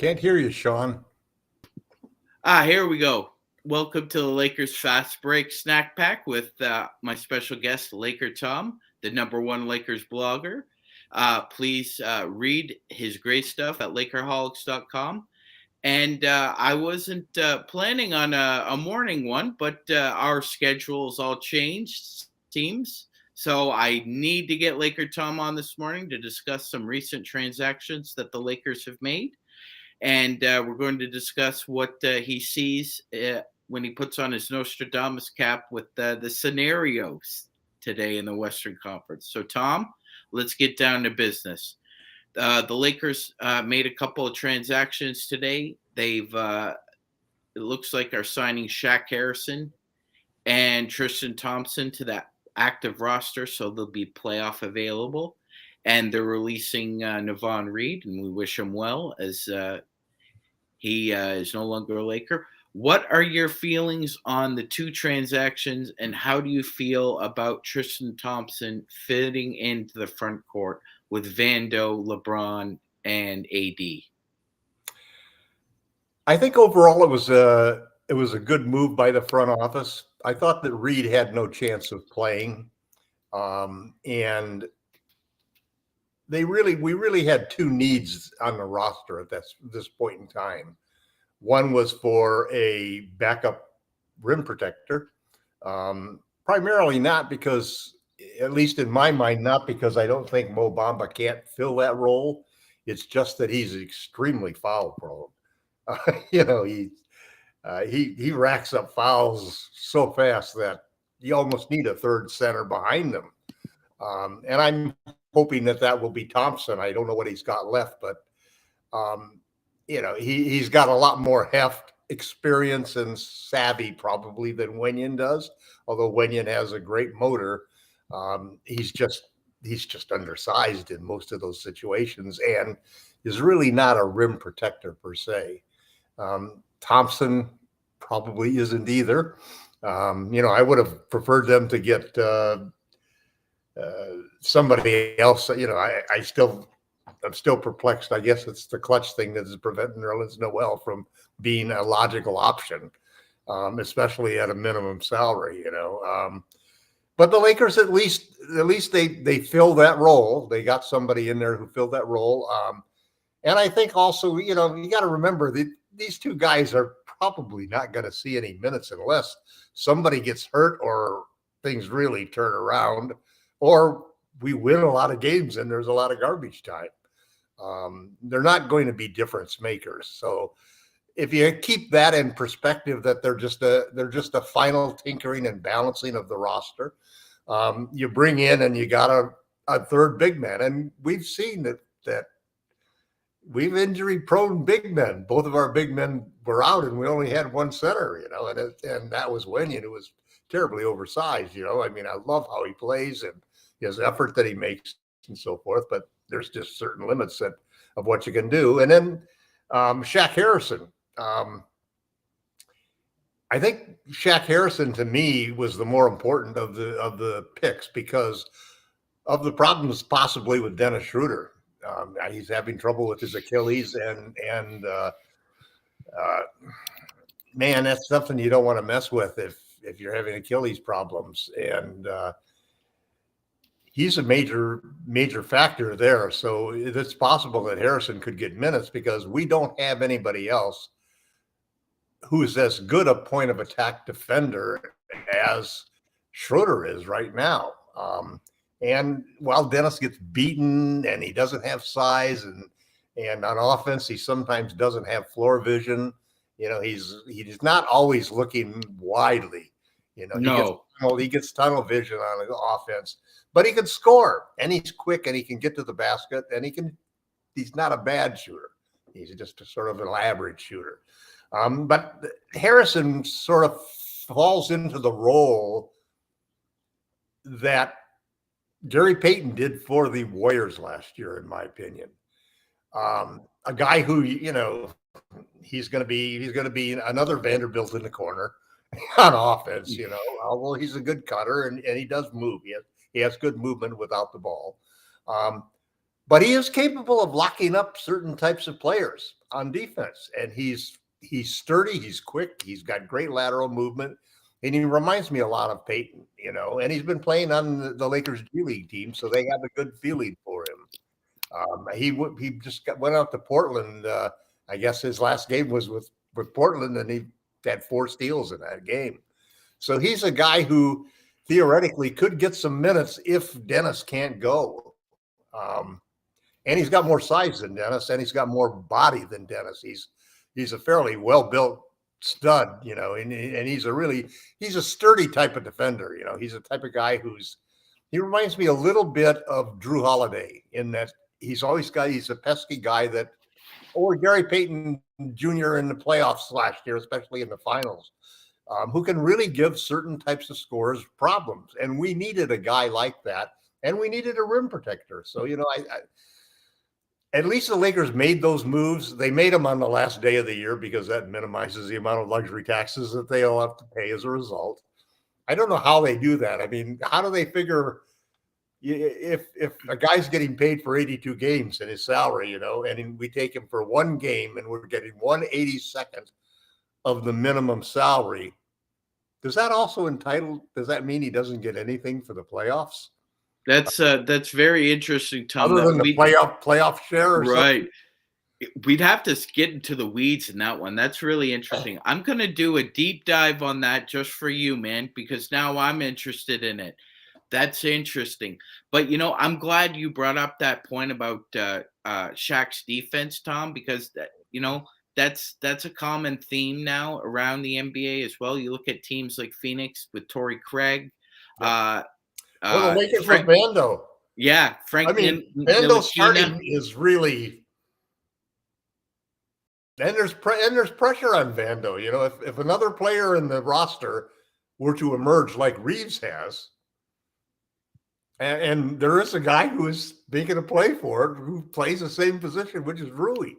Can't hear you, Sean. Here we go. Welcome to the Lakers Fast Break Snack Pack with my special guest, Laker Tom, the number one Lakers blogger. Please read his great stuff at Lakerholics.com. And I wasn't planning on a morning one, but our schedules all changed, seems. So I need to get Laker Tom on this morning to discuss some recent transactions that the Lakers have made. And we're going to discuss what he sees when he puts on his Nostradamus cap with the scenarios today in the Western Conference. So, Tom, let's get down to business. The Lakers made a couple of transactions today. They've, it looks like, are signing Shaq Harrison and Tristan Thompson to that active roster, so they'll be playoff available. And they're releasing Navon Reed, and we wish him well as he is no longer a Laker. What are your feelings on the two transactions, and how do you feel about Tristan Thompson fitting into the front court with Vando, LeBron, and AD? I think overall it was a good move by the front office. I thought that Reed had no chance of playing, and we really had two needs on the roster at this point in time. One was for a backup rim protector, primarily not because, at least in my mind, not because I don't think Mo Bamba can't fill that role. It's just that he's extremely foul prone. He racks up fouls so fast that you almost need a third center behind him. And I'm hoping that will be Thompson. I don't know what he's got left, but he's got a lot more heft, experience, and savvy probably than Wenyen does. Although Wenyen has a great motor, he's just undersized in most of those situations and is really not a rim protector per se. Thompson probably isn't either. I would have preferred them to get somebody else. I'm still perplexed. I guess it's the clutch thing that is preventing Nerlens Noel from being a logical option, especially at a minimum salary. But the Lakers at least they fill that role. They got somebody in there who filled that role. And I think also, you got to remember that these two guys are probably not going to see any minutes unless somebody gets hurt or things really turn around, or we win a lot of games and there's a lot of garbage time. They're not going to be difference makers. So if you keep that in perspective, that they're just a final tinkering and balancing of the roster, you bring in and you got a third big man, and we've seen that we've injury prone big men. Both of our big men were out, and we only had one center, and that was Wenyen, who was terribly oversized. I love how he plays and his effort that he makes and so forth, but there's just certain limits of what you can do. And then Shaq Harrison. I think Shaq Harrison to me was the more important of the picks because of the problems possibly with Dennis Schroeder. He's having trouble with his Achilles, and man, that's something you don't want to mess with if you're having Achilles problems. And he's a major factor there. So it's possible that Harrison could get minutes because we don't have anybody else who is as good a point of attack defender as Schroeder is right now. And while Dennis gets beaten and he doesn't have size and on offense, he sometimes doesn't have floor vision. He's not always looking widely. He gets tunnel vision on the offense, but he can score and he's quick and he can get to the basket and he's not a bad shooter. He's just a sort of an average shooter. But Harrison sort of falls into the role that Gary Payton did for the Warriors last year, in my opinion. A guy who, he's going to be another Vanderbilt in the corner on offense, although he's a good cutter and he does move. He has good movement without the ball. but he is capable of locking up certain types of players on defense. And he's sturdy, he's quick, he's got great lateral movement, and he reminds me a lot of Peyton, and he's been playing on the Lakers G League team, so they have a good feeling for him. He just went out to Portland. I guess his last game was with Portland, and he had 4 steals in that game. So he's a guy who theoretically could get some minutes if Dennis can't go. And he's got more size than Dennis, and he's got more body than Dennis. He's a fairly well-built stud, and he's a sturdy type of defender. He's a type of guy he reminds me a little bit of Drew Holiday in that he's a pesky guy or Gary Payton Jr. in the playoffs last year, especially in the finals, who can really give certain types of scorers problems. And we needed a guy like that, and we needed a rim protector. So, at least the Lakers made those moves. They made them on the last day of the year because that minimizes the amount of luxury taxes that they'll have to pay as a result. I don't know how they do that. I mean, how do they figure if a guy's getting paid for 82 games in his salary, and we take him for 1 game and we're getting 1/82 of the minimum salary, does that mean he doesn't get anything for the playoffs? That's very interesting, Tom. Other than the playoff share or right. something? We'd have to get into the weeds in that one. That's really interesting. I'm going to do a deep dive on that just for you, man, because now I'm interested in it. That's interesting. But, I'm glad you brought up that point about Shaq's defense, Tom, because, that's a common theme now around the NBA as well. You look at teams like Phoenix with Torrey Craig. Yep. The Lakers with Vando. Yeah, Frank. Vando starting is really, and there's pressure on Vando. If another player in the roster were to emerge like Reeves has, and there is a guy who is making a play for it, who plays the same position, which is Rui.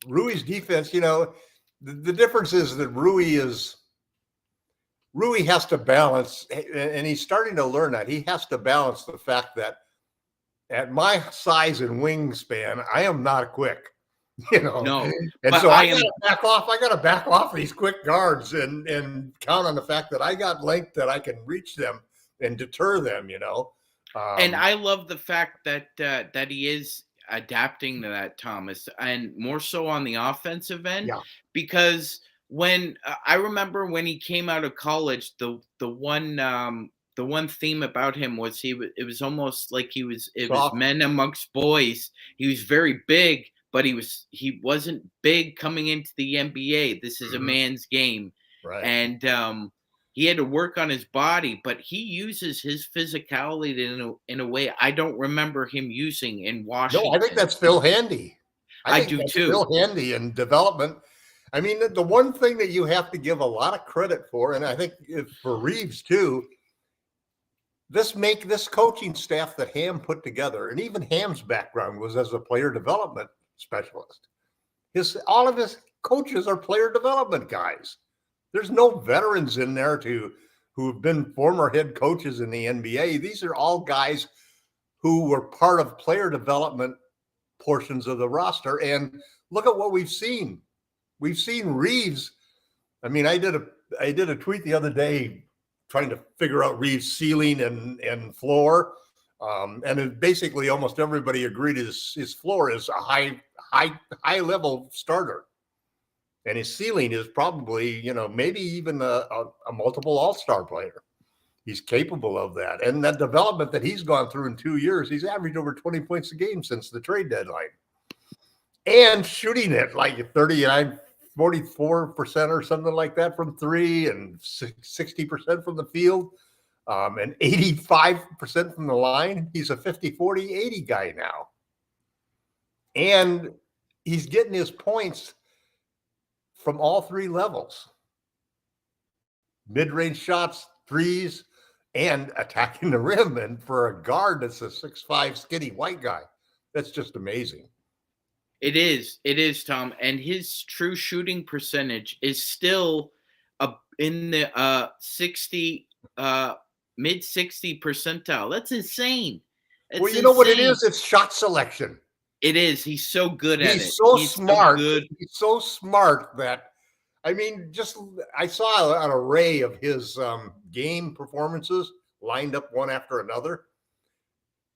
Rui's defense, the difference is that Rui has to balance, and he's starting to learn that. He has to balance the fact that at my size and wingspan, I am not quick, No, and so I got to back off. I got to back off these quick guards and count on the fact that I got length that I can reach them and deter them, and I love the fact that he is adapting to that, Thomas, and more so on the offensive end, because when I remember when he came out of college, the one theme about him was it was almost like it was men amongst boys. He was very big, but he wasn't big coming into the NBA. This is a man's game, right? And he had to work on his body, but he uses his physicality in a way I don't remember him using in Washington. No, I think that's Phil Handy. I do too. Phil Handy in development. I mean, the one thing that you have to give a lot of credit for, and I think for Reeves too, this coaching staff that Ham put together, and even Ham's background was as a player development specialist. All of his coaches are player development guys. There's no veterans in there who have been former head coaches in the NBA. These are all guys who were part of player development portions of the roster. And look at what we've seen. We've seen Reeves. I mean, I did a tweet the other day trying to figure out Reeves' ceiling and floor. And basically almost everybody agreed his floor is a high level starter. And his ceiling is probably, maybe even a multiple all-star player. He's capable of that. And that development that he's gone through in 2 years, he's averaged over 20 points a game since the trade deadline. And shooting it like 44% or something like that from 3 and 60% from the field and 85% from the line. He's a 50, 40, 80 guy now. And he's getting his points from all 3 levels: mid-range shots, threes, and attacking the rim. And for a guard that's a 6'5" skinny white guy, that's just amazing. It is, Tom. And his true shooting percentage is still in the mid 60 percentile. That's insane. Well, It's you know what it insane. is? It's shot selection. It is. He's so good at He's it. so He's so smart. good. He's so smart that, I mean, just I saw an array of his game performances lined up one after another.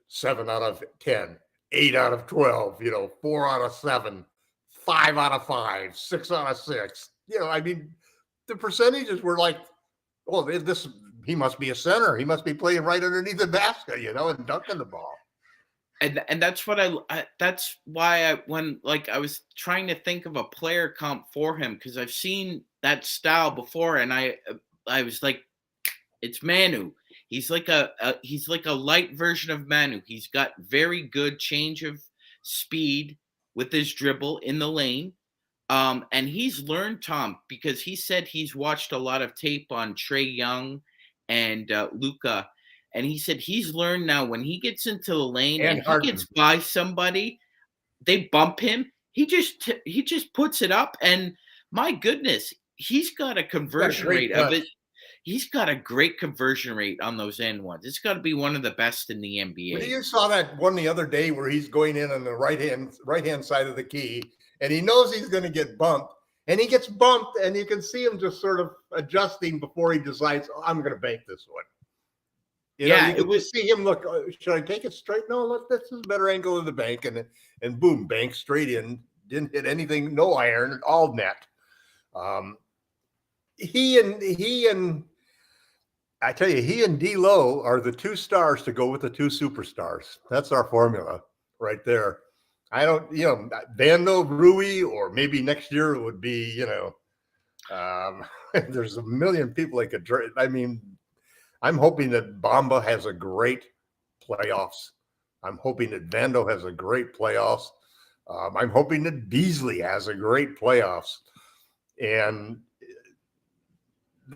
7 out of 10, 8 out of 12, 4 out of 7, 5 out of 5, 6 out of 6. I mean, the percentages were like, oh, this he must be a center. He must be playing right underneath the basket, and dunking the ball. And that's what that's why when I was trying to think of a player comp for him, because I've seen that style before, and I was like, it's Manu. He's like he's like a light version of Manu. He's got very good change of speed with his dribble in the lane. And he's learned, Tom, because he said he's watched a lot of tape on Trae Young and Luka, and he said he's learned now when he gets into the lane and he Harden. gets by somebody, they bump him. He just puts it up, and my goodness, he's got a conversion rate of it. He's got a great conversion rate on those end ones. It's got to be one of the best in the NBA. Well, you saw that one the other day where he's going in on the right hand side of the key, and he knows he's going to get bumped, and he gets bumped, and you can see him just sort of adjusting before he decides, oh, I'm going to bank this one. You can see him look. Should I take it straight? No, look, this is a better angle of the bank, and boom, bank straight in. Didn't hit anything, no iron, all net. He and I tell you, he and D-Lo are the two stars to go with the two superstars. That's our formula right there. I don't, Vando, Rui, or maybe next year it would be, there's a million people that could. I mean, I'm hoping that Bamba has a great playoffs. I'm hoping that Vando has a great playoffs. I'm hoping that Beasley has a great playoffs. And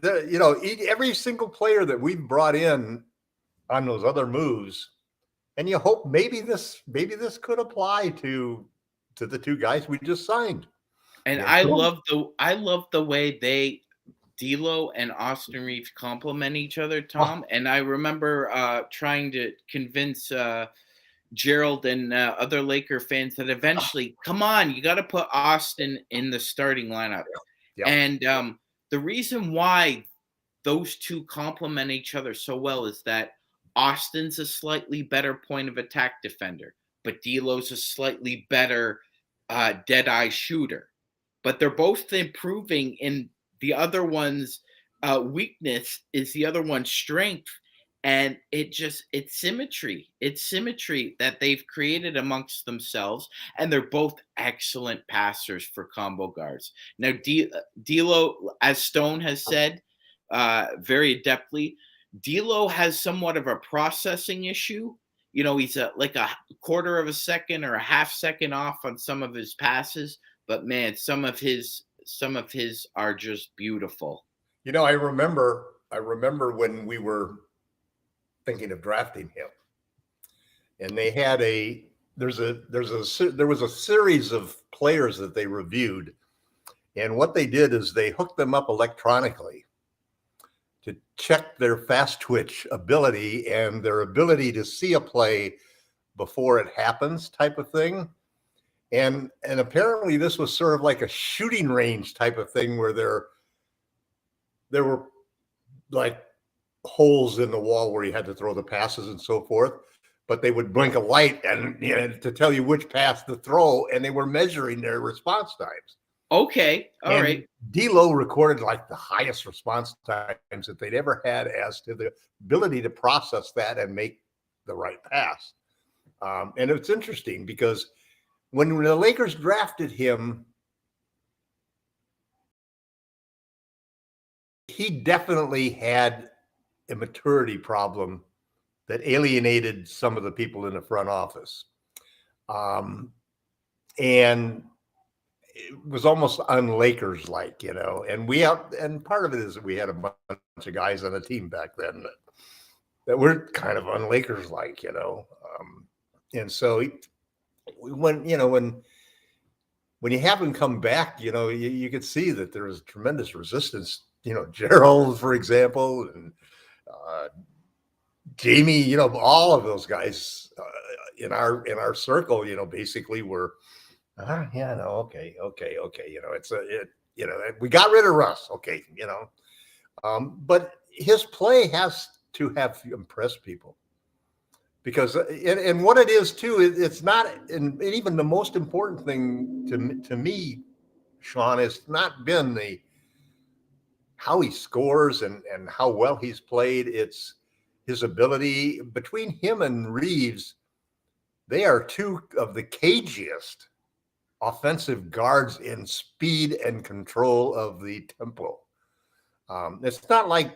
every single player that we've brought in on those other moves, and you hope maybe this could apply to the two guys we just signed. And I love the way D'Lo and Austin Reeves complement each other, Tom. And I remember trying to convince Gerald and other Laker fans that eventually, come on, you got to put Austin in the starting lineup. Yeah. And the reason why those two complement each other so well is that Austin's a slightly better point of attack defender, but D'Lo's a slightly better dead-eye shooter. But they're both improving in the other one's weakness is the other one's strength. And it's symmetry. It's symmetry that they've created amongst themselves. And they're both excellent passers for combo guards. Now, D'Lo, as Stone has said very adeptly, D'Lo has somewhat of a processing issue. He's like a quarter of a second or a half second off on some of his passes. But man, some of his are just beautiful. I remember when we were thinking of drafting him, and they had there was a series of players that they reviewed, and what they did is they hooked them up electronically to check their fast twitch ability and their ability to see a play before it happens, type of thing. And apparently this was sort of like a shooting range type of thing where there were like holes in the wall where you had to throw the passes and so forth, but they would blink a light and to tell you which pass to throw, and they were measuring their response times. Okay, all right. D'Lo recorded like the highest response times that they'd ever had as to the ability to process that and make the right pass. And it's interesting because when the Lakers drafted him, he definitely had a maturity problem that alienated some of the people in the front office. And it was almost un-Lakers-like, and part of it is that we had a bunch of guys on the team back then that were kind of un-Lakers-like, and so when you have him come back, you could see that there was tremendous resistance. Gerald, for example, and Jamie, all of those guys in our circle, basically were, yeah, no, okay. We got rid of Russ, okay, but his play has to have impressed people because, and what it is too, it's not, and even the most important thing to me, Sean, has not been how he scores and how well he's played. It's his ability. Between him and Reeves, they are two of the cagiest offensive guards in speed and control of the tempo. It's not like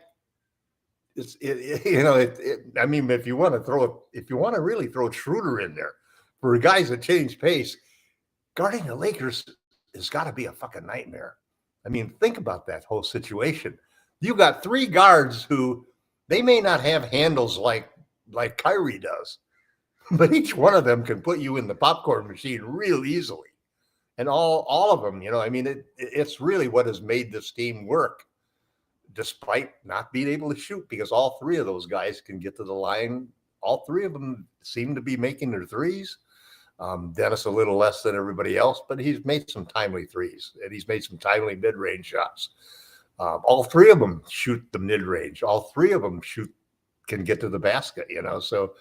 I mean, if you want to really throw Schroeder in there for guys that change pace, guarding the Lakers has got to be a fucking nightmare. I mean, think about that whole situation. You got three guards who they may not have handles like Kyrie does, but each one of them can put you in the popcorn machine real easily. And all of them, I mean, it's really what has made this team work, despite not being able to shoot, because all three of those guys can get to the line. All three of them seem to be making their threes. Dennis a little less than everybody else, but he's made some timely threes and he's made some timely mid-range shots. All three of them shoot the mid-range. All three of them can get to the basket, so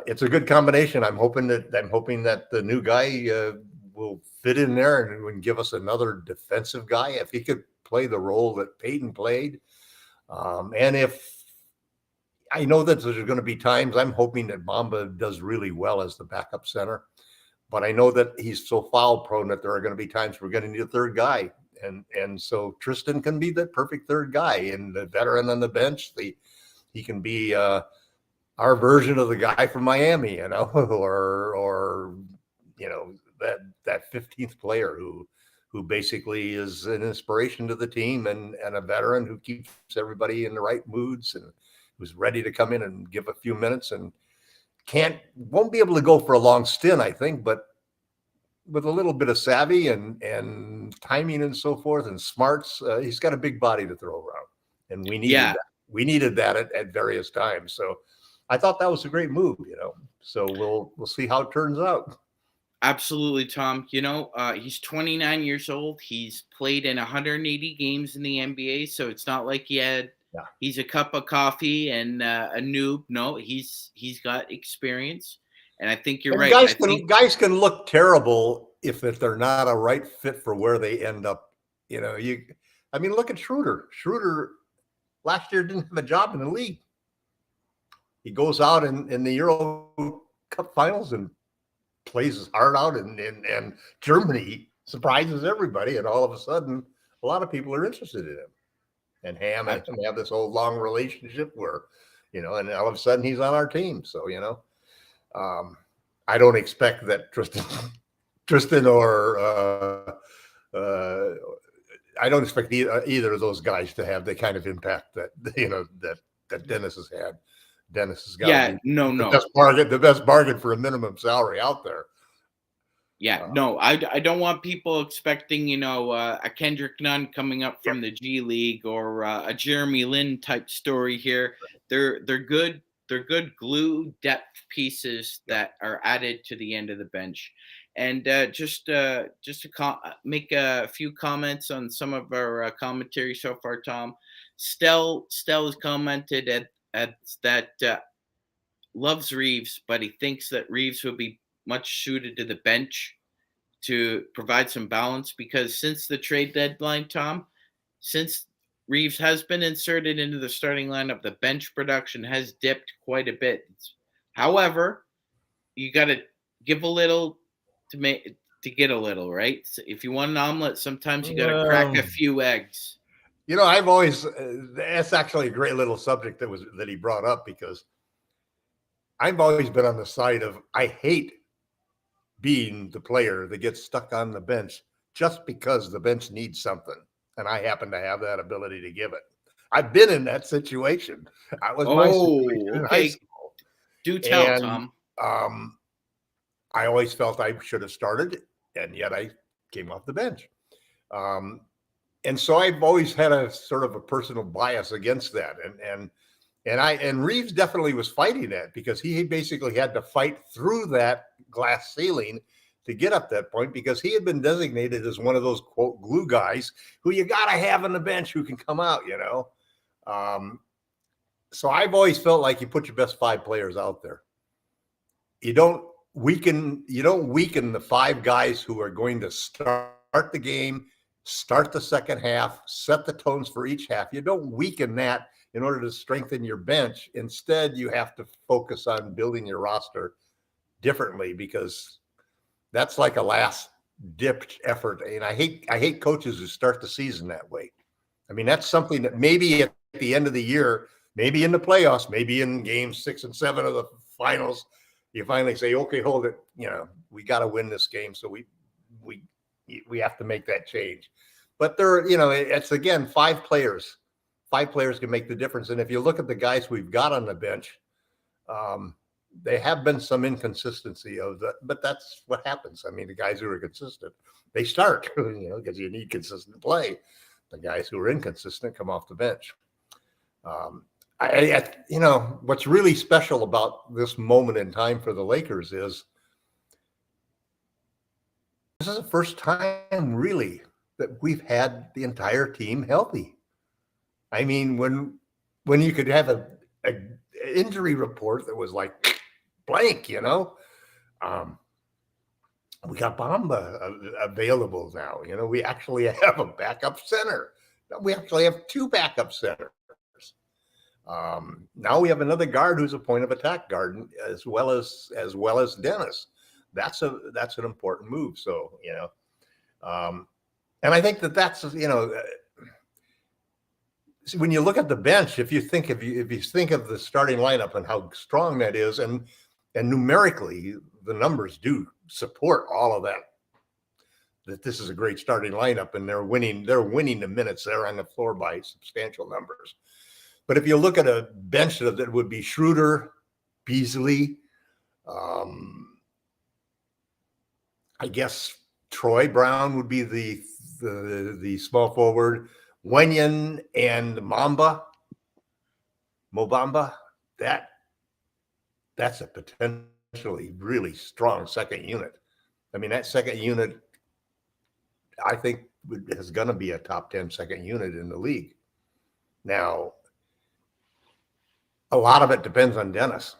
it's a good combination. I'm hoping that the new guy will fit in there and give us another defensive guy if he could play the role that Peyton played. And if I know that there's going to be times, I'm hoping that Bamba does really well as the backup center, but I know that he's so foul prone that there are going to be times we're going to need a third guy. And so Tristan can be that perfect third guy, and the veteran on the bench, he can be our version of the guy from Miami, or that 15th player who basically is an inspiration to the team and a veteran who keeps everybody in the right moods and who's ready to come in and give a few minutes and won't be able to go for a long stint, I think, but with a little bit of savvy and timing and so forth and smarts, he's got a big body to throw around, and we needed that. We needed that at various times. So I thought that was a great move, So we'll see how it turns out. Absolutely, Tom. He's 29 years old. He's played in 180 games in the NBA, so it's not like he's a cup of coffee and a noob. No, he's got experience, and I think you're right. Guys can look terrible if they're not a right fit for where they end up. Look at Schroeder. Schroeder last year didn't have a job in the league. He goes out in the Euro Cup Finals and plays his heart out, and Germany surprises everybody, and all of a sudden, a lot of people are interested in him. And Ham and him have this old long relationship where, and all of a sudden he's on our team. So, I don't expect that Tristan or I don't expect either of those guys to have the kind of impact that that Dennis has had. Dennis has got the best bargain for a minimum salary out there. Yeah, no, I don't want people expecting, a Kendrick Nunn coming up from the G League or a Jeremy Lin type story here. They're good glue depth pieces that are added to the end of the bench. And just to make a few comments on some of our commentary so far, Tom. Stell has commented at that loves Reeves, but he thinks that Reeves would be much suited to the bench to provide some balance, because since the trade deadline, Tom, since Reeves has been inserted into the starting lineup, the bench production has dipped quite a bit. However, you got to give a little to get a little, right? So if you want an omelet, sometimes you got to crack a few eggs. I've always that's actually a great little subject that he brought up, because I've always been on the side of I hate being the player that gets stuck on the bench just because the bench needs something, and I happen to have that ability to give it. I've been in that situation. That was my situation in high school. Do tell, Tom. I always felt I should have started, and yet I came off the bench. And so I've always had a sort of a personal bias against that. And And Reeves definitely was fighting that because he basically had to fight through that glass ceiling to get up that point because he had been designated as one of those quote glue guys who you got to have on the bench who can come out, you know. So I've always felt like you put your best 5 players out there. You don't weaken the 5 guys who are going to start the game, start the second half, set the tones for each half. You don't weaken that in order to strengthen your bench. Instead, you have to focus on building your roster differently because that's like a last ditch effort. And I hate coaches who start the season that way. I mean, that's something that maybe at the end of the year, maybe in the playoffs, maybe in games 6 and 7 of the finals, you finally say, okay, hold it. You know, we got to win this game. So we have to make that change. But it's again, 5 players. 5 players can make the difference. And if you look at the guys we've got on the bench, there have been some inconsistency of that, but that's what happens. I mean, the guys who are consistent, they start, because you need consistent play. The guys who are inconsistent come off the bench. What's really special about this moment in time for the Lakers is this is the first time really that we've had the entire team healthy. I mean, when you could have a injury report that was like blank, we got Bamba available now. We actually have a backup center. We actually have 2 backup centers. Now we have another guard who's a point of attack guard as well as Dennis. That's an important move. So and I think that's when you look at the bench, if you think of the starting lineup and how strong that is, and numerically the numbers do support all of that this is a great starting lineup and they're winning the minutes. They're on the floor by substantial numbers. But if you look at a bench that would be Schroeder, Beasley, I guess Troy Brown would be the small forward, Wenyan and Mobamba, that's a potentially really strong second unit. I mean, that second unit, I think, is going to be a top 10 second unit in the league. Now, a lot of it depends on Dennis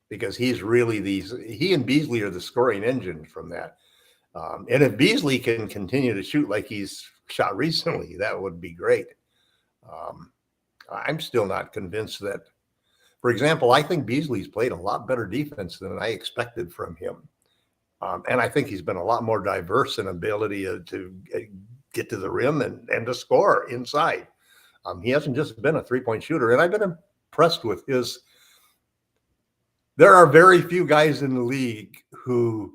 because he's really he and Beasley are the scoring engine from that. And if Beasley can continue to shoot like he's shot recently, that would be great. I'm still not convinced that, for example, I think Beasley's played a lot better defense than I expected from him. And I think he's been a lot more diverse in ability to get to the rim and to score inside. He hasn't just been a 3-point shooter. And I've been impressed with there are very few guys in the league who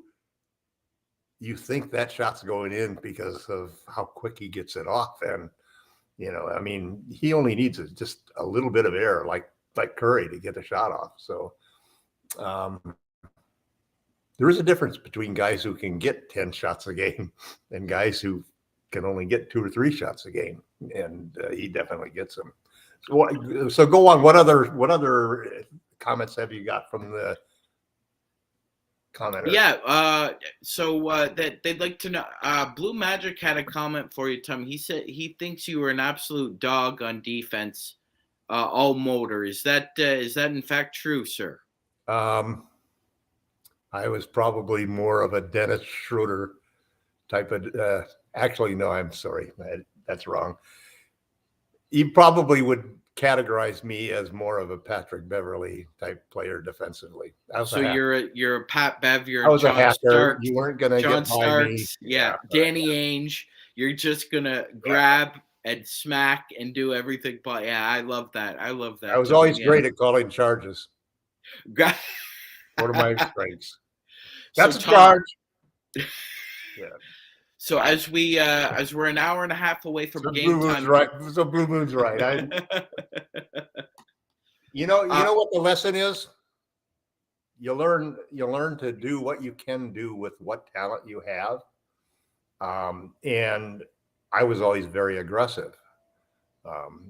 you think that shot's going in because of how quick he gets it off. And, I mean, he only needs just a little bit of air like Curry to get a shot off. So there is a difference between guys who can get 10 shots a game and guys who can only get 2 or 3 shots a game. And he definitely gets them. So go on. What other comments have you got from the commenters? Yeah. So that they'd like to know. Blue Magic had a comment for you, Tom. He said he thinks you were an absolute dog on defense, all motor. Is that in fact true, sir? I was probably more of a Dennis Schroeder type of. Actually, no. I'm sorry. That's wrong. You probably would categorize me as more of a Patrick Beverly type player defensively. So you're a Pat Bev, you're I was John a hacker. Starks, You weren't gonna John get by Starks, me. yeah, Danny Ainge. You're just gonna grab and smack and do everything. But yeah, I love that. I was always great at calling charges. One of my strengths. That's a charge. Yeah. So as we're an hour and a half away from game time, right? So Blue Moon's right. You know what the lesson is? You learn to do what you can do with what talent you have. And I was always very aggressive.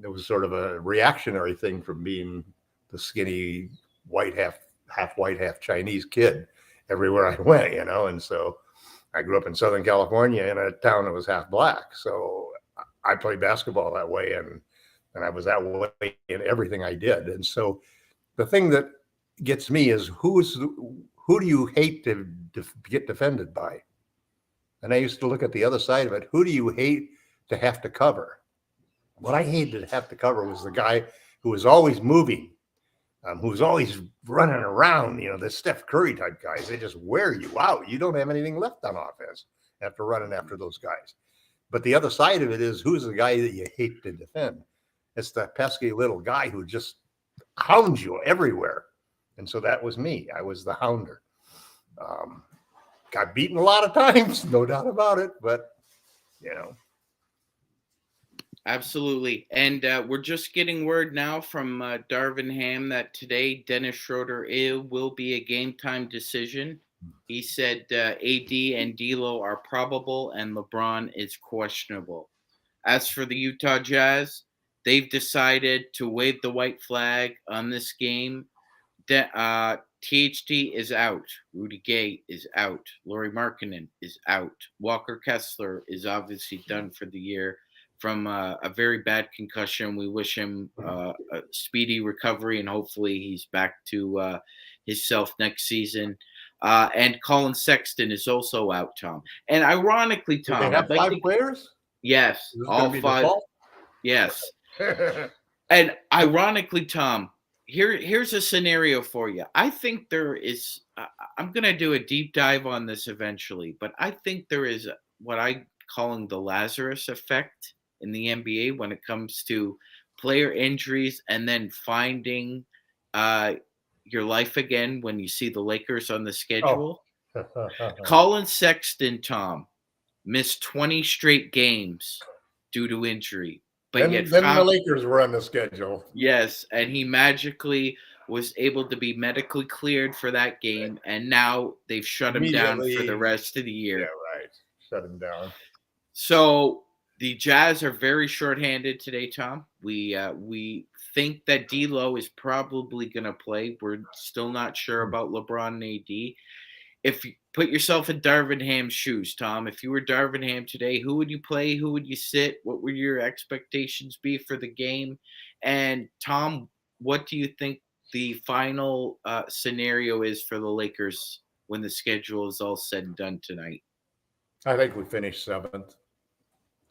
It was sort of a reactionary thing from being the skinny white, half white, half Chinese kid everywhere I went, and so I grew up in Southern California in a town that was half black. So I played basketball that way, and I was that way in everything I did. And so the thing that gets me is who do you hate to get defended by? And I used to look at the other side of it. Who do you hate to have to cover? What I hated to have to cover was the guy who was always moving, who was always running around, the Steph Curry type guys. They just wear you out. You don't have anything left on offense after running after those guys. But the other side of it is, who's the guy that you hate to defend? It's the pesky little guy who just hounds you everywhere. And so that was me. I was the hounder. Got beaten a lot of times, no doubt about it. But, Absolutely. And we're just getting word now from Darvin Ham that today Dennis Schroeder will be a game time decision. He said AD and D'Lo are probable and LeBron is questionable. As for the Utah Jazz, they've decided to wave the white flag on this game. THT is out. Rudy Gay is out. Lauri Markkanen is out. Walker Kessler is obviously done for the year from a very bad concussion. We wish him a speedy recovery, and hopefully he's back to his self next season. And Colin Sexton is also out, Tom. And ironically, Tom, they have five players? Yes, all five. Yes. And ironically, Tom, here's a scenario for you. I think there is. I'm going to do a deep dive on this eventually, but I think there is what I'm calling the Lazarus effect in the NBA when it comes to player injuries and then finding your life again when you see the Lakers on the schedule. Oh. Colin Sexton, Tom, missed 20 straight games due to injury. But then the Lakers were on the schedule. Yes, and he magically was able to be medically cleared for that game, and now they've shut him down for the rest of the year. Yeah, right. Shut him down. So the Jazz are very shorthanded today, Tom. We think that D'Lo is probably going to play. We're still not sure about LeBron and AD. If you put yourself in Darvin Ham's shoes, Tom, if you were Darvin Ham today, who would you play? Who would you sit? What would your expectations be for the game? And Tom, what do you think the final scenario is for the Lakers when the schedule is all said and done tonight? I think we finish seventh.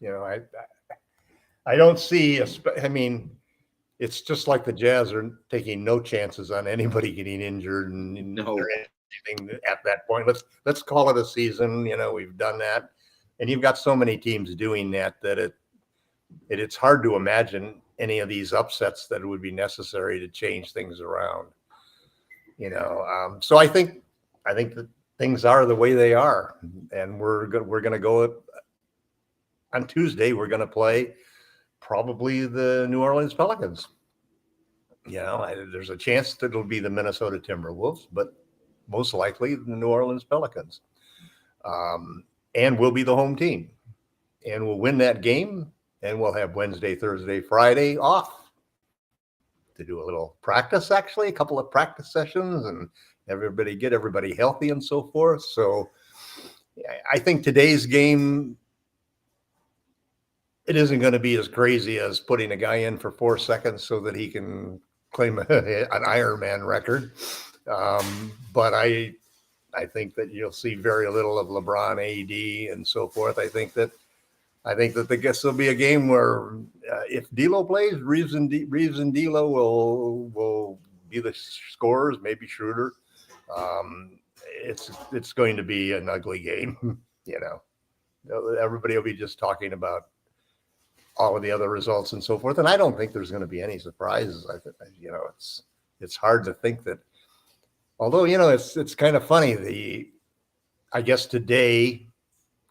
I don't see. It's just like the Jazz are taking no chances on anybody getting injured and anything at that point. Let's call it a season. We've done that, and you've got so many teams doing that it's hard to imagine any of these upsets that would be necessary to change things around. So I think that things are the way they are, and we're going to go on Tuesday. We're going to play probably the New Orleans Pelicans. There's a chance that it'll be the Minnesota Timberwolves, but most likely the New Orleans Pelicans. And we'll be the home team. And we'll win that game, and we'll have Wednesday, Thursday, Friday off to do a little practice, actually, a couple of practice sessions, and get everybody healthy and so forth. So I think today's game, it isn't going to be as crazy as putting a guy in for 4 seconds so that he can claim an Ironman record. But I think that you'll see very little of LeBron, AD, and so forth. I think that this will be a game where if D'Lo plays, Reeves and D'Lo will be the scorers, maybe Schroeder. It's going to be an ugly game. Everybody will be just talking about all of the other results and so forth. And I don't think there's going to be any surprises. I think, it's hard to think that, although, it's kind of funny. I guess today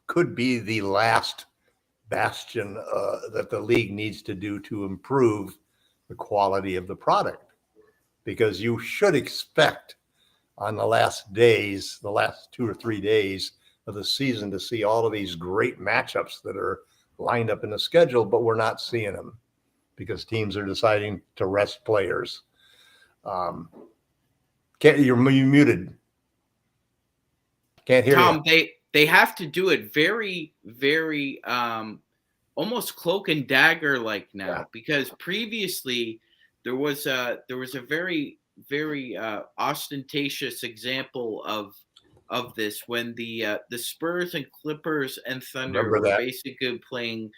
could be the last bastion that the league needs to do to improve the quality of the product, because you should expect on the last 2 or 3 days of the season to see all of these great matchups that are lined up in the schedule, but we're not seeing them because teams are deciding to rest players. You're muted. Can't hear Tom, you. they have to do it very, very almost cloak and dagger like now, because previously there was a very, very ostentatious example of this when the Spurs and Clippers and Thunder Remember were that? basically playing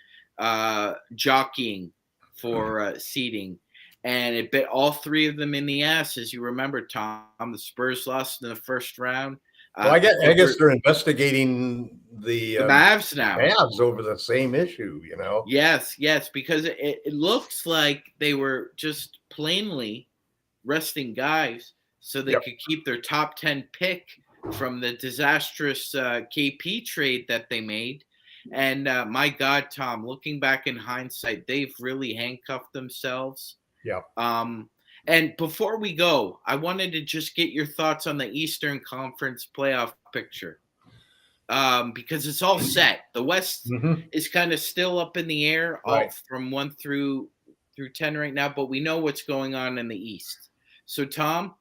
jockeying for seeding. And it bit all three of them in the ass, as you remember, Tom. The Spurs lost in the first round. Well, I The guess they're investigating the Mavs now. Mavs over the same issue, Yes, because it looks like they were just plainly resting guys so they could keep their top 10 pick from the disastrous KP trade that they made. And my God, Tom, looking back in hindsight, they've really handcuffed themselves. Yeah. And before we go, I wanted to just get your thoughts on the Eastern Conference playoff picture. Because it's all set. The West is kind of still up in the air, all from 1 through 10 right now, but we know what's going on in the East. So, Tom,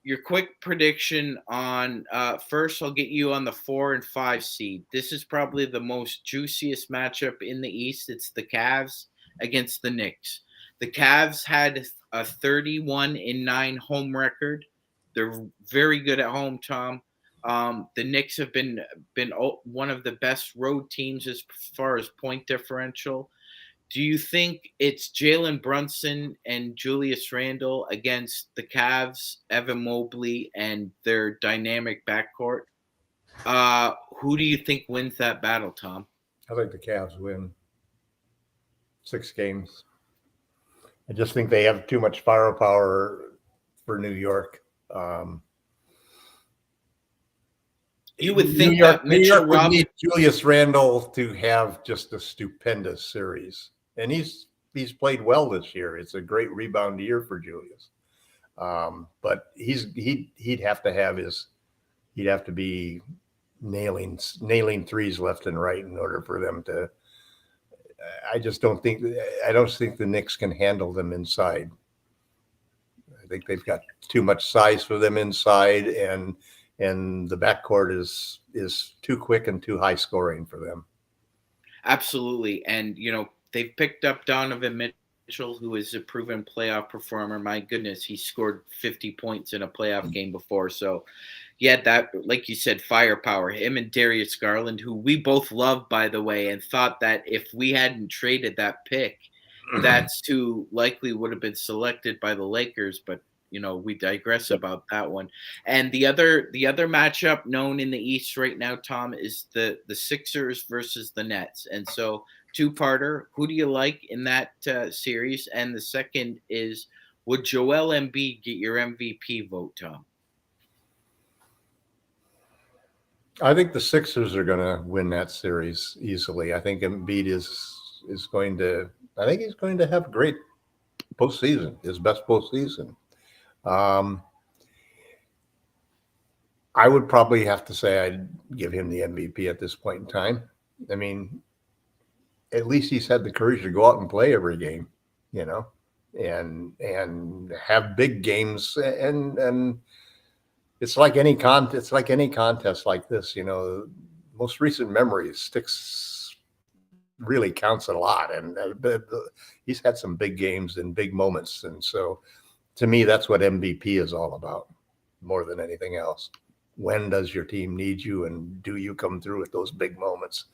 your quick prediction on first, I'll get you on the 4 and 5 seed. This is probably the most juiciest matchup in the East. It's the Cavs against the Knicks. The Cavs had a 31-9 home record. They're very good at home, Tom. The Knicks have been one of the best road teams as far as point differential. Do you think it's Jalen Brunson and Julius Randle against the Cavs, Evan Mobley, and their dynamic backcourt? Who do you think wins that battle, Tom? I think the Cavs win 6 games. I just think they have too much firepower for New York. You would think that New York would need Julius Randle to have just a stupendous series, and he's played well this year. It's a great rebound year for Julius, but he'd have to be nailing threes left and right in order for them to. I don't think the Knicks can handle them inside. I think they've got too much size for them inside, and the backcourt is too quick and too high scoring for them. Absolutely. And, they've picked up Donovan Mitchell, who is a proven playoff performer. My goodness, he scored 50 points in a playoff game before. So, yeah, that, like you said, firepower. Him and Darius Garland, who we both love, by the way, and thought that if we hadn't traded that pick, that's who likely would have been selected by the Lakers. But we digress about that one. And the other matchup known in the East right now, Tom, is the Sixers versus the Nets. And so, two-parter, who do you like in that series? And the second is, would Joel Embiid get your MVP vote, Tom? I think the Sixers are going to win that series easily. I think Embiid is going to. I think he's going to have a great postseason, his best postseason. I would probably have to say I'd give him the MVP at this point in time. I mean, at least he's had the courage to go out and play every game, and have big games. And it's like any contest like this, most recent memories sticks really counts a lot. And he's had some big games and big moments. And so, to me, that's what MVP is all about, more than anything else. When does your team need you, and do you come through with those big moments?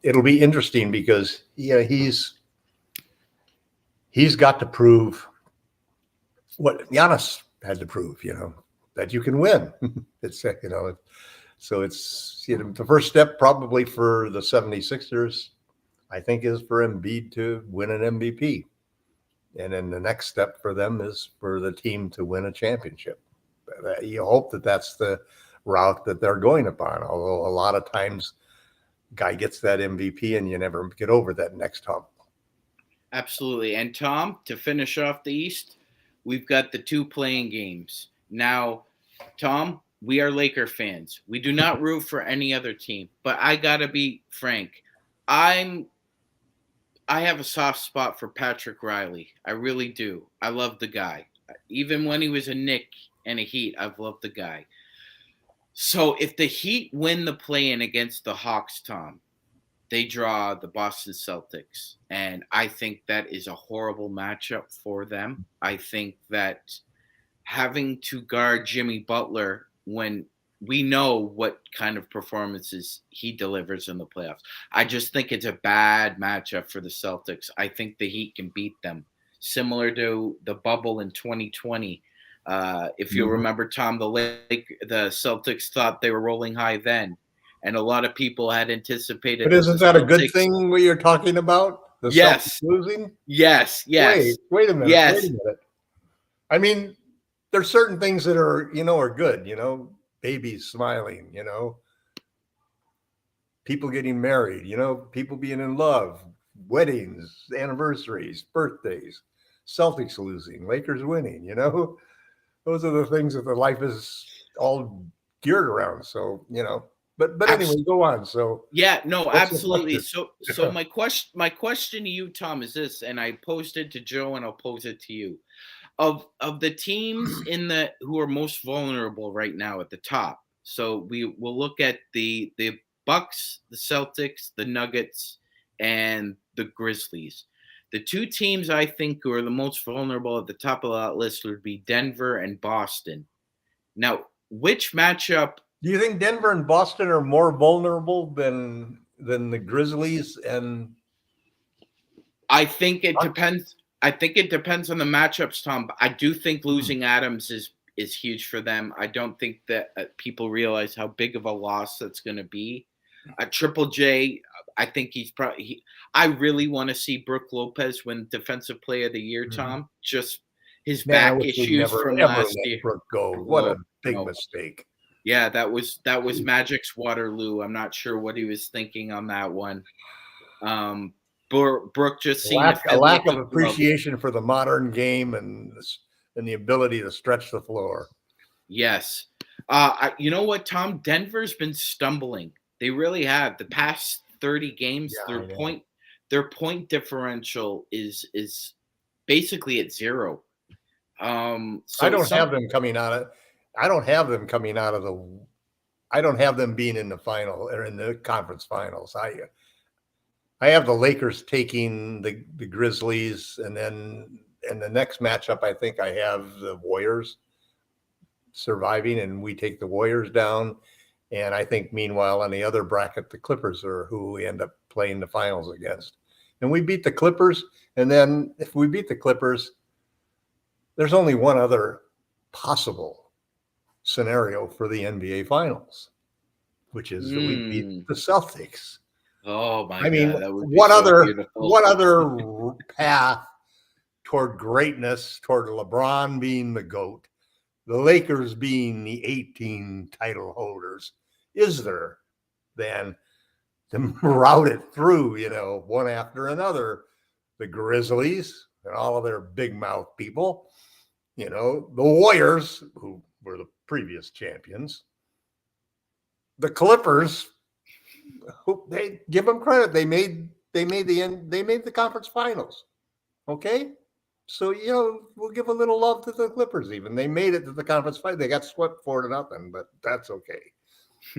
It'll be interesting because he's got to prove what Giannis had to prove, that you can win. It's so it's the first step probably for the 76ers, I think, is for Embiid to win an MVP. And then the next step for them is for the team to win a championship. You hope that that's the route that they're going upon. Although a lot of times, guy gets that MVP and you never get over that next hump. Absolutely. And Tom, to finish off the East, we've got the 2 playing games. Now, Tom, we are Laker fans. We do not root for any other team. But I got to be frank. I have a soft spot for Patrick Riley. I really do. I love the guy. Even when he was a Knick and a Heat, I've loved the guy. So if the Heat win the play-in against the Hawks, Tom, they draw the Boston Celtics. And I think that is a horrible matchup for them. I think that having to guard Jimmy Butler when we know what kind of performances he delivers in the playoffs, I just think it's a bad matchup for the Celtics. I think the Heat can beat them, similar to the bubble in 2020. If you remember, Tom, the Celtics thought they were rolling high then, and a lot of people had anticipated. But isn't that a good thing what you're talking about? The Yes. Celtics losing? Yes. Wait a minute. Yes. Wait a minute. I mean, there's certain things that are, are good, babies smiling, people getting married, people being in love, weddings, anniversaries, birthdays, Celtics losing, Lakers winning, those are the things that the life is all geared around. So, but anyway, go on. So yeah, no, absolutely. So my question to you, Tom, is this, and I posed to Joe and I'll pose it to you. Of the teams who are most vulnerable right now at the top. So we will look at the Bucks, the Celtics, the Nuggets, and the Grizzlies. The two teams I think who are the most vulnerable at the top of that list would be Denver and Boston. Now, which matchup? Do you think Denver and Boston are more vulnerable than the Grizzlies? And I think it depends. I think it depends on the matchups, Tom. But I do think losing Adams is huge for them. I don't think that people realize how big of a loss that's going to be. Triple J, I think he's probably. I really want to see Brook Lopez win Defensive Player of the Year, Tom. Just his back issues from last year. Brook go. What a big mistake. Yeah, that was Magic's Waterloo. I'm not sure what he was thinking on that one. Brook just seemed a lack of appreciation for the modern game and the ability to stretch the floor. Yes. You know what, Tom? Denver's been stumbling. They really have. The past 30 games, their point differential is basically at zero. I don't have them coming out of I don't have them being in the final or in the conference finals. I have the Lakers taking the Grizzlies, and then in the next matchup, I think I have the Warriors surviving, and we take the Warriors down. And I think, meanwhile, on the other bracket, the Clippers are who we end up playing the finals against. And we beat the Clippers, and then if we beat the Clippers, there's only one other possible scenario for the NBA Finals, which is that we beat the Celtics. Oh my God! I mean, that would be what other path toward greatness, toward LeBron being the GOAT, the Lakers being the 18 title holders, is there than to route it through, one after another? The Grizzlies and all of their big mouth people, the Warriors, who were the previous champions, the Clippers. They give them credit. They made the conference finals. Okay. So, we'll give a little love to the Clippers even. They made it to the conference final. They got swept 4-0, but that's okay.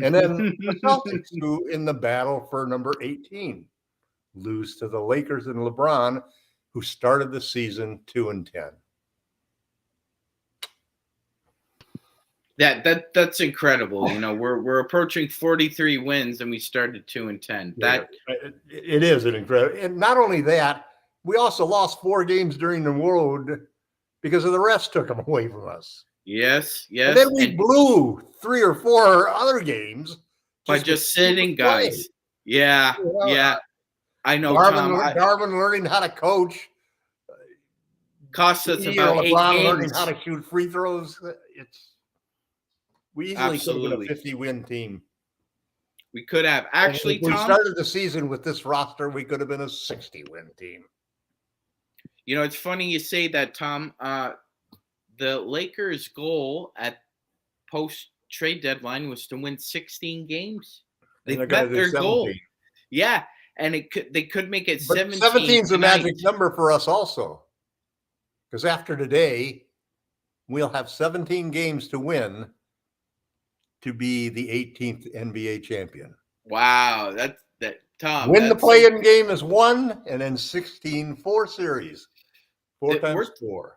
And then the Celtics, who in the battle for number 18, lose to the Lakers and LeBron, who started the season 2-10. That's incredible. We're approaching 43 wins and we started 2-10. It is an incredible. And not only that, we also lost 4 games during the road because of the refs took them away from us. Yes. And then we blew 3 or 4 other games by just sitting guys. Yeah. I know. Darvin learning how to coach cost us about 8 games. Learning how to shoot free throws. We easily could have been a 50-win team. We could have. Actually, if we started the season with this roster, we could have been a 60-win team. It's funny you say that, Tom. The Lakers' goal at post-trade deadline was to win 16 games. They met their goal. Yeah, and they could make it 17. 17 is a magic number for us also. Because after today, we'll have 17 games to win to be the 18th NBA champion. Wow, that Tom. Win the play-in game is 1, and then 16 4 series. 4 times 4.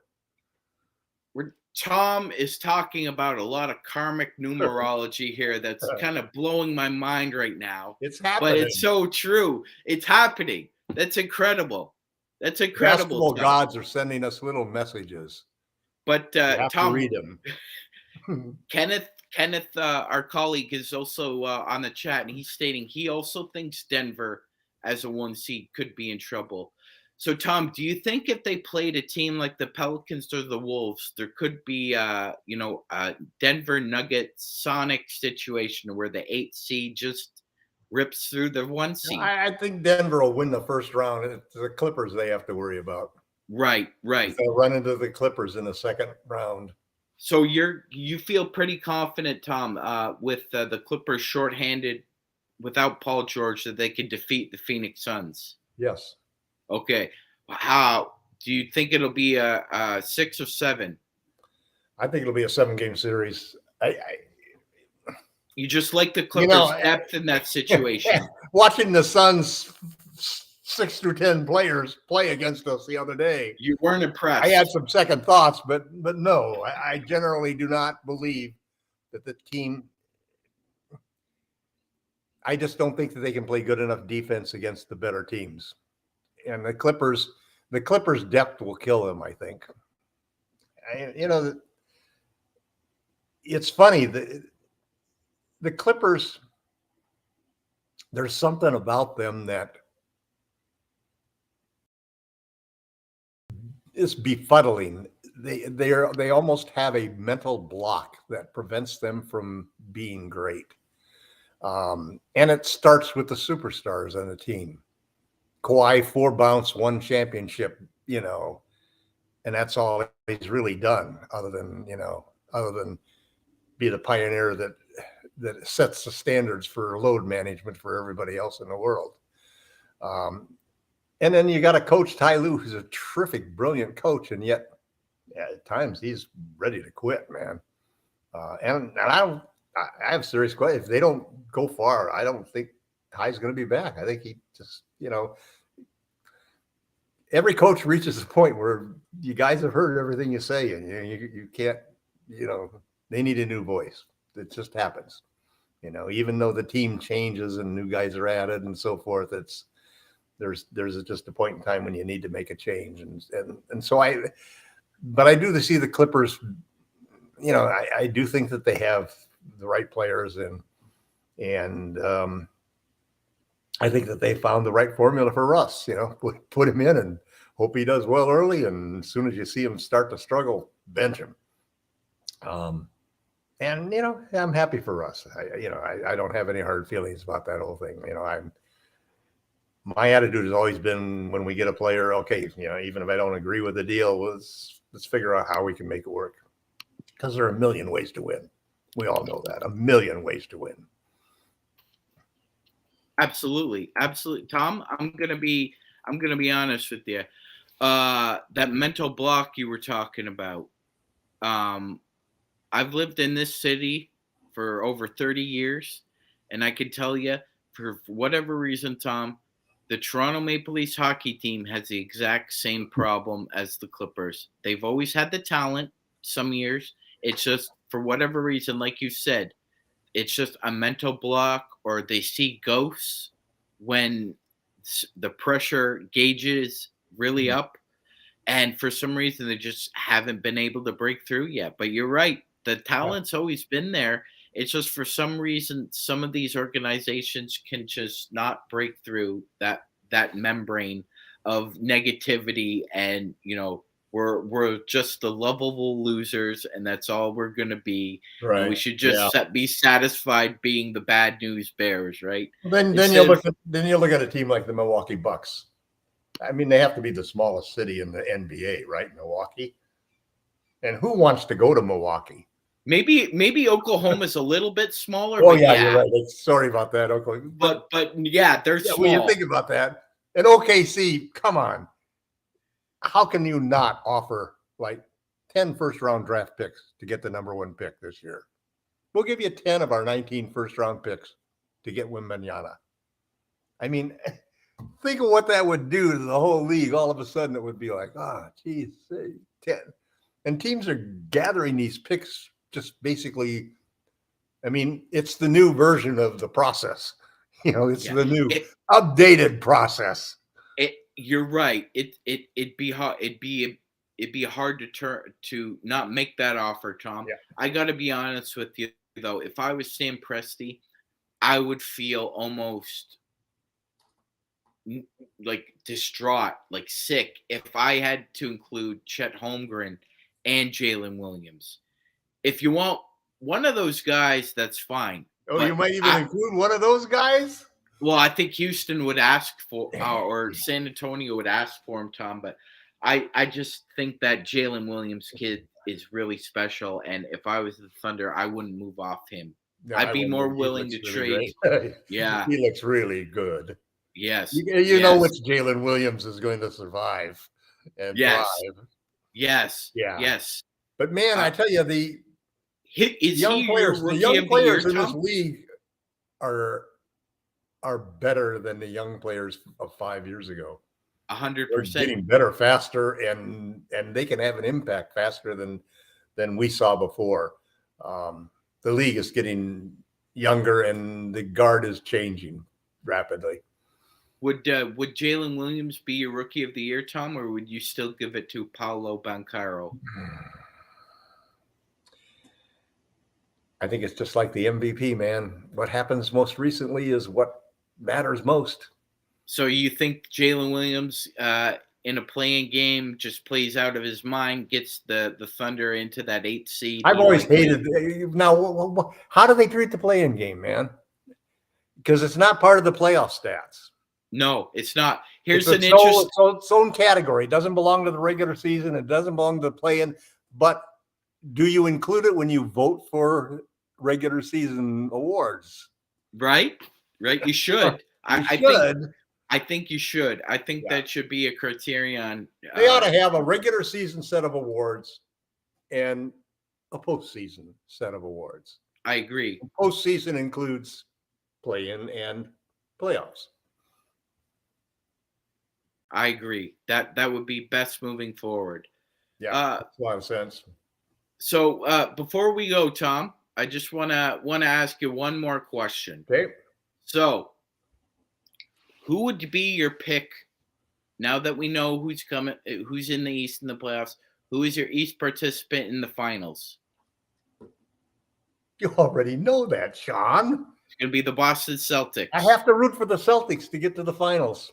Tom is talking about a lot of karmic numerology here that's kind of blowing my mind right now. It's happening. But it's so true. It's happening. That's incredible. That's incredible. Basketball gods are sending us little messages. But Tom, read them. Kenneth, our colleague, is also on the chat, and he's stating he also thinks Denver, as a 1 seed, could be in trouble. So, Tom, do you think if they played a team like the Pelicans or the Wolves, there could be, a Denver Nuggets Sonic situation where the 8th seed just rips through the 1 seed? I think Denver will win the first round. It's the Clippers they have to worry about. Right. They'll run into the Clippers in the second round. So you feel pretty confident, Tom, with the Clippers shorthanded without Paul George, that they can defeat the Phoenix Suns? Yes. Okay. How do you think it'll be a 6 or 7? I think it'll be a 7-game series. You just like the Clippers' depth in that situation. Watching the Suns 6 through 10 players play against us the other day, you weren't impressed. I had some second thoughts, but no, I generally do not believe that the team. I just don't think that they can play good enough defense against the better teams. And the Clippers' depth will kill them, I think. It's funny. The Clippers, there's something about them that is befuddling. They almost have a mental block that prevents them from being great. And it starts with the superstars on the team. Kawhi, 4 bounce, 1 championship, and that's all he's really done other than be the pioneer that sets the standards for load management for everybody else in the world. And then you got a coach, Ty Lue, who's a terrific, brilliant coach, and yet at times he's ready to quit, man. And I have serious questions. If they don't go far, I don't think Ty's going to be back. I think he just, every coach reaches a point where you guys have heard everything you say, and you can't, they need a new voice. It just happens, even though the team changes and new guys are added and so forth. There's just a point in time when you need to make a change, and so I do see the Clippers. I do think that they have the right players, and I think that they found the right formula for Russ. Put him in and hope he does well early, and as soon as you see him start to struggle, bench him. And I'm happy for Russ. I don't have any hard feelings about that whole thing. My attitude has always been, when we get a player, okay, even if I don't agree with the deal, let's figure out how we can make it work. Because there are a million ways to win. We all know that. A million ways to win. Absolutely. Tom, I'm gonna be honest with you. That mental block you were talking about. I've lived in this city for over 30 years, and I can tell you, for whatever reason, Tom, the Toronto Maple Leafs hockey team has the exact same problem as the Clippers. They've always had the talent some years. It's just, for whatever reason, like you said, it's just a mental block, or they see ghosts when the pressure gauges really up. And for some reason, they just haven't been able to break through yet. But you're right. The talent's always been there. It's just, for some reason, some of these organizations can just not break through that membrane of negativity, and we're just the lovable losers, and that's all we're gonna be. Right. And we should just be satisfied being the bad news bears, right? Then you look at a team like the Milwaukee Bucks. I mean, they have to be the smallest city in the NBA, right? Milwaukee. And who wants to go to Milwaukee? Maybe Oklahoma's a little bit smaller. Oh, yeah, you're right. Sorry about that, Oklahoma. But yeah, they're small. When you think about that, and OKC, come on, how can you not offer like 10 first-round draft picks to get the number 1 pick this year. We'll give you 10 of our 19 first-round picks to get Wembanyama. I mean, think of what that would do to the whole league. All of a sudden, it would be like, geez, 10. And teams are gathering these picks just basically. I mean, it's the new version of the process. It's the new updated process. You're right. It'd be hard. It'd be hard to not make that offer, Tom. Yeah. I got to be honest with you, though. If I was Sam Presti, I would feel almost like distraught, like sick, if I had to include Chet Holmgren and Jalen Williams. If you want one of those guys, that's fine. Oh, you might even include one of those guys? Well, I think Houston would ask for, or San Antonio would ask for him, Tom. But I just think that Jalen Williams kid is really special. And if I was the Thunder, I wouldn't move off him. No, I'd be more willing to trade. Yeah. He looks really good. Yes. You know which Jalen Williams is going to survive and thrive. Yes. Yeah. Yes. But, man, I tell you, the young players in this league are better than the young players of 5 years ago. 100%. They're getting better faster, and they can have an impact faster than we saw before. The league is getting younger, and the guard is changing rapidly. Would Jalen Williams be your Rookie of the Year, Tom, or would you still give it to Paolo Banchero? I think it's just like the MVP, man. What happens most recently is what matters most. So you think Jalen Williams in a playing game just plays out of his mind, gets the Thunder into that 8th seed? I've always hated. Now, how do they treat the playing game, man? Because it's not part of the playoff stats. No, it's not. It's its own category. It doesn't belong to the regular season. It doesn't belong to the play-in. But do you include it when you vote for regular season awards? Right. You should. I think you should. I think that should be a criterion. They ought to have a regular season set of awards and a postseason set of awards. I agree. Postseason includes play-in and playoffs. I agree. That would be best moving forward. Yeah, makes a lot of sense. So before we go, Tom, I just wanna ask you one more question. Okay. So, who would be your pick now that we know who's coming, who's in the East in the playoffs? Who is your East participant in the finals? You already know that, Sean. It's going to be the Boston Celtics. I have to root for the Celtics to get to the finals.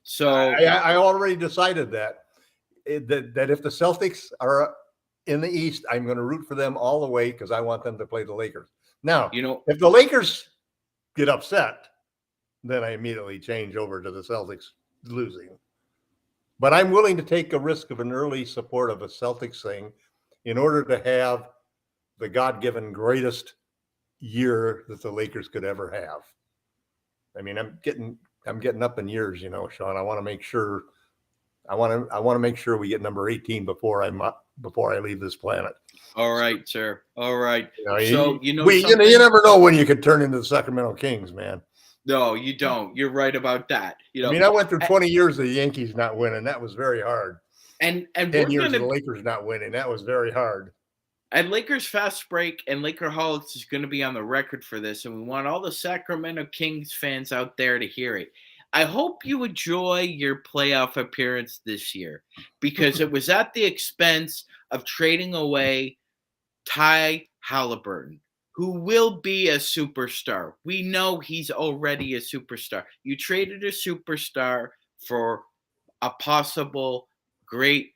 So I already decided that if the Celtics are in the East, I'm going to root for them all the way because I want them to play the Lakers. Now, if the Lakers get upset, then I immediately change over to the Celtics losing. But I'm willing to take a risk of an early support of a Celtics thing in order to have the God-given greatest year that the Lakers could ever have. I mean, I'm getting up in years, Sean. I want to make sure we get number 18 before I leave this planet. All right, sir. All right. You never know when you could turn into the Sacramento Kings, man. No, you don't. You're right about that. I went through 20 years of the Yankees not winning. That was very hard. And 10 years of the Lakers not winning. That was very hard. And Lakers Fast Break and Lakerholics is going to be on the record for this, and we want all the Sacramento Kings fans out there to hear it. I hope you enjoy your playoff appearance this year because it was at the expense of trading away Ty Halliburton, who will be a superstar. We know he's already a superstar. You traded a superstar for a possible great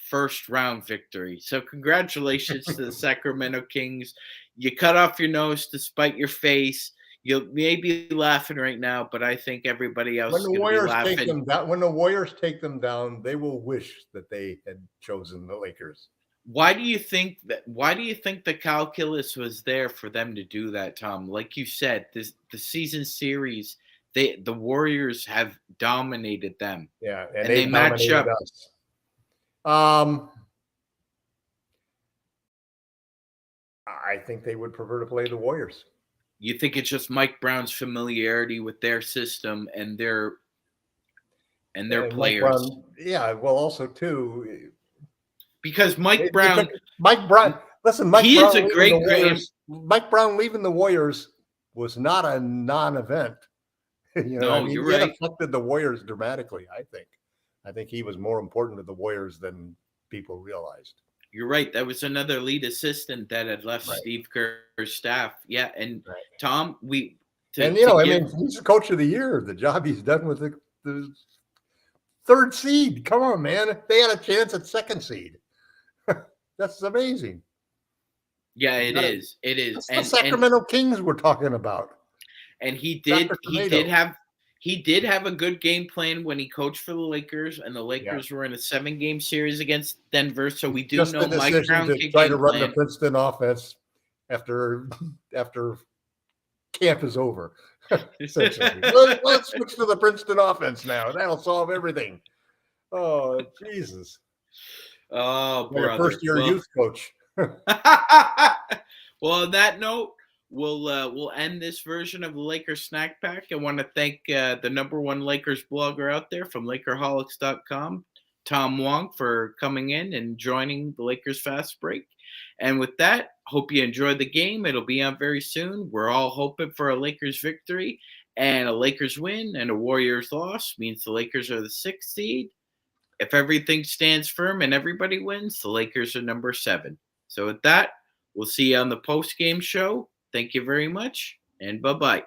first-round victory. So congratulations to the Sacramento Kings. You cut off your nose to spite your face. You may be laughing right now, but I think everybody else is going to be laughing. When the Warriors take them down, they will wish that they had chosen the Lakers. Why do you think the calculus was there for them to do that, Tom? Like you said, the season series, the Warriors have dominated them. Yeah, and they match up. Us. I think they would prefer to play the Warriors. You think it's just Mike Brown's familiarity with their system and their And players? Mike Brown, yeah, well, also too, because Mike Brown, listen, Mike he Brown is a leaving great. Mike Brown leaving the Warriors was not a non-event. No, you're it right. affected the Warriors dramatically. I think he was more important to the Warriors than people realized. You're right. That was another lead assistant that had left Right. Steve Kerr's staff. Yeah, and Right. Tom, he's the coach of the year. The job he's done with the third seed. Come on, man! They had a chance at second seed. That's amazing. Yeah, it is. It is. That's the Sacramento Kings we're talking about. And he did have a good game plan when he coached for the Lakers, and the Lakers were in a 7-game series against Denver. So we do just know Mike Brown to try to run the Princeton offense after camp is over. Let's switch to the Princeton offense now. That'll solve everything. Oh, Jesus. Oh, brother. First-year youth coach. Well, on that note, we'll end this version of the Lakers Snack Pack. I want to thank the #1 Lakers blogger out there from Lakerholics.com, Tom Wong, for coming in and joining the Lakers Fast Break. And with that, hope you enjoyed the game. It'll be on very soon. We're all hoping for a Lakers victory, and a Lakers win and a Warriors loss means the Lakers are the 6th seed. If everything stands firm and everybody wins, the Lakers are number 7. So with that, we'll see you on the post-game show. Thank you very much, and bye-bye.